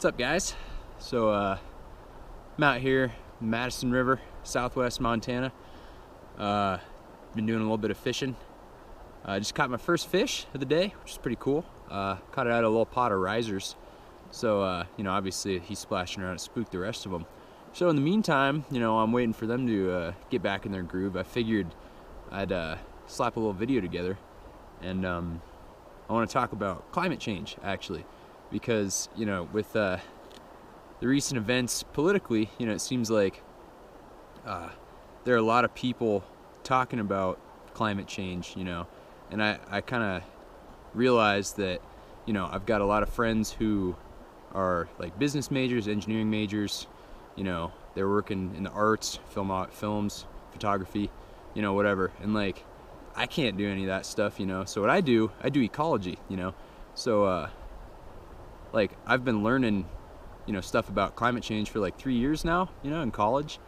What's up, guys? So I'm out here, Madison River, southwest Montana. Been doing a little bit of fishing. Just caught my first fish of the day, which is pretty cool. Caught it out of a little pot of risers. So, obviously he's splashing around and spooked the rest of them. So in the meantime, I'm waiting for them to get back in their groove. I figured I'd slap a little video together, and I want to talk about climate change, actually, because with the recent events politically, it seems like there are a lot of people talking about climate change, and I kind of realized that I've got a lot of friends who are like business majors, engineering majors. They're working in the arts, films, photography, whatever. And like, I can't do any of that stuff, So what I do ecology, So like, I've been learning, stuff about climate change for like 3 years now, in college.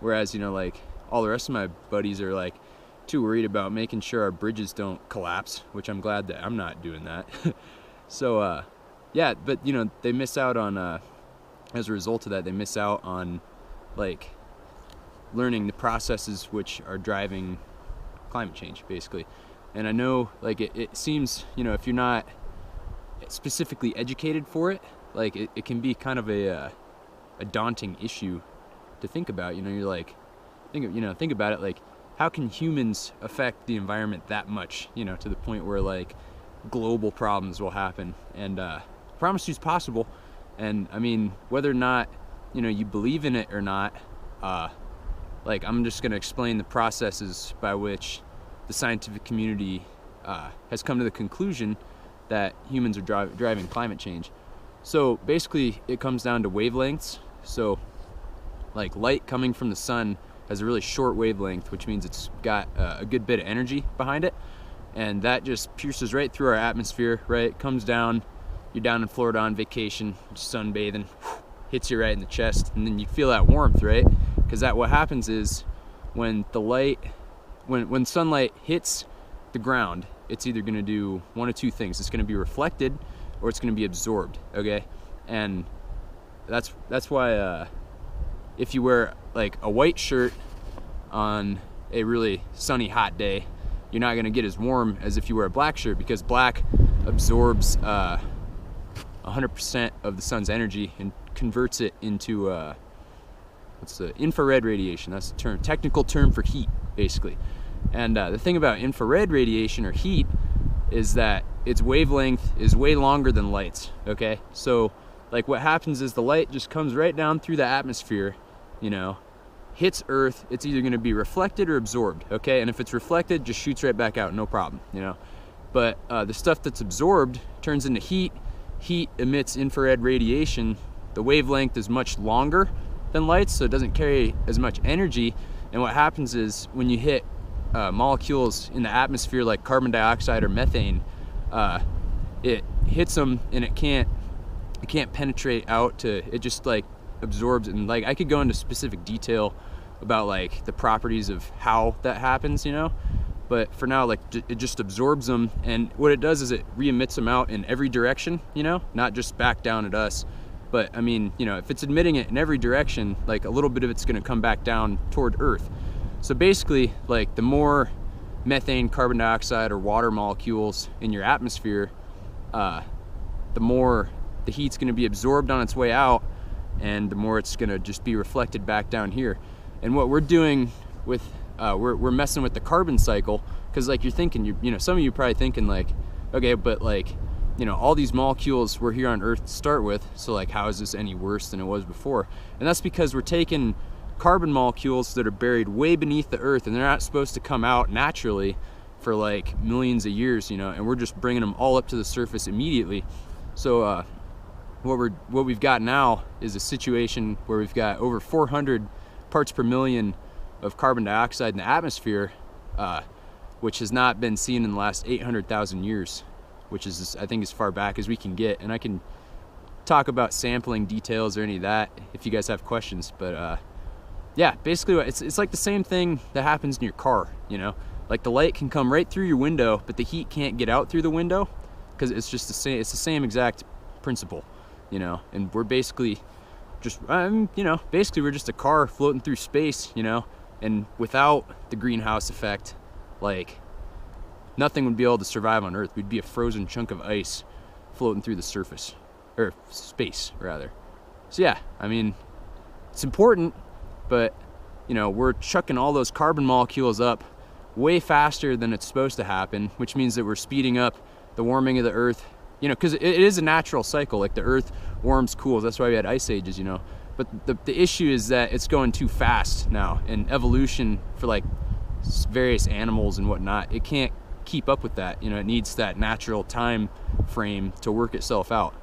Whereas, like, all the rest of my buddies are like too worried about making sure our bridges don't collapse, which I'm glad that I'm not doing that. So, yeah, but they miss out on, as a result of that, they miss out on like learning the processes which are driving climate change, basically. And I know, like, it seems, if you're not specifically educated for it, like it can be kind of a daunting issue to think about. You're like, think about it, like, how can humans affect the environment that much, to the point where like global problems will happen? And I promise you it's possible. And I mean, whether or not you believe in it or not, like, I'm just going to explain the processes by which the scientific community has come to the conclusion that humans are driving climate change. So basically, it comes down to wavelengths. So like, light coming from the sun has a really short wavelength, which means it's got a good bit of energy behind it, and that just pierces right through our atmosphere, right? It comes down, you're down in Florida on vacation, sunbathing, hits you right in the chest, and then you feel that warmth, right? Because what happens is, when the light, when sunlight hits the ground, it's either going to do one of two things. It's going to be reflected, or it's going to be absorbed. Okay, and that's why if you wear like a white shirt on a really sunny, hot day, you're not going to get as warm as if you wear a black shirt, because black absorbs 100% of the sun's energy and converts it into what's the infrared radiation. That's the technical term for heat, basically. And the thing about infrared radiation, or heat, is that its wavelength is way longer than light's. Okay, so like, what happens is the light just comes right down through the atmosphere, hits Earth. It's either going to be reflected or absorbed. Okay, and if it's reflected, just shoots right back out, no problem. But the stuff that's absorbed turns into heat. Heat emits infrared radiation. The wavelength is much longer than light, so it doesn't carry as much energy. And what happens is, when you hit molecules in the atmosphere like carbon dioxide or methane, it hits them, and it can't penetrate out to, it just like absorbs. And like, I could go into specific detail about like the properties of how that happens, but for now, like, it just absorbs them, and what it does is it re-emits them out in every direction, not just back down at us. But I mean, if it's emitting it in every direction, like, a little bit of it's going to come back down toward Earth. So basically, like, the more methane, carbon dioxide, or water molecules in your atmosphere, the more the heat's going to be absorbed on its way out, and the more it's going to just be reflected back down here. And what we're doing with we're messing with the carbon cycle, because like, you're thinking, some of you are probably thinking like, okay, but like, all these molecules were here on Earth to start with, so like, how is this any worse than it was before? And that's because we're taking carbon molecules that are buried way beneath the Earth, and they're not supposed to come out naturally for like millions of years, and we're just bringing them all up to the surface immediately. So what we've got now is a situation where we've got over 400 parts per million of carbon dioxide in the atmosphere, which has not been seen in the last 800,000 years, which is, I think, as far back as we can get. And I can talk about sampling details or any of that if you guys have questions. But yeah, basically, it's like the same thing that happens in your car. Like, the light can come right through your window, but the heat can't get out through the window, because it's just the same. It's the same exact principle. you know, and we're basically just, you know, basically we're just a car floating through space, you know, and without the greenhouse effect, like, nothing would be able to survive on Earth. We'd be a frozen chunk of ice floating through the surface, or space, rather. So yeah, I mean, it's important, but, you know, we're chucking all those carbon molecules up way faster than it's supposed to happen, which means that we're speeding up the warming of the Earth, you know, because it is a natural cycle. Like, the Earth warms, cools. That's why we had ice ages, you know. But the issue is that it's going too fast now, and evolution for like various animals and whatnot, it can't keep up with that. You know, it needs that natural time frame to work itself out.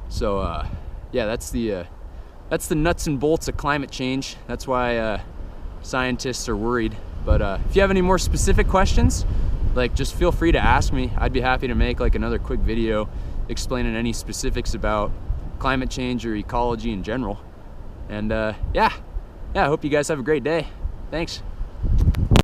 So yeah, that's the nuts and bolts of climate change. That's why scientists are worried. But if you have any more specific questions, like, just feel free to ask me. I'd be happy to make like another quick video explaining any specifics about climate change or ecology in general. And yeah, I hope you guys have a great day. Thanks.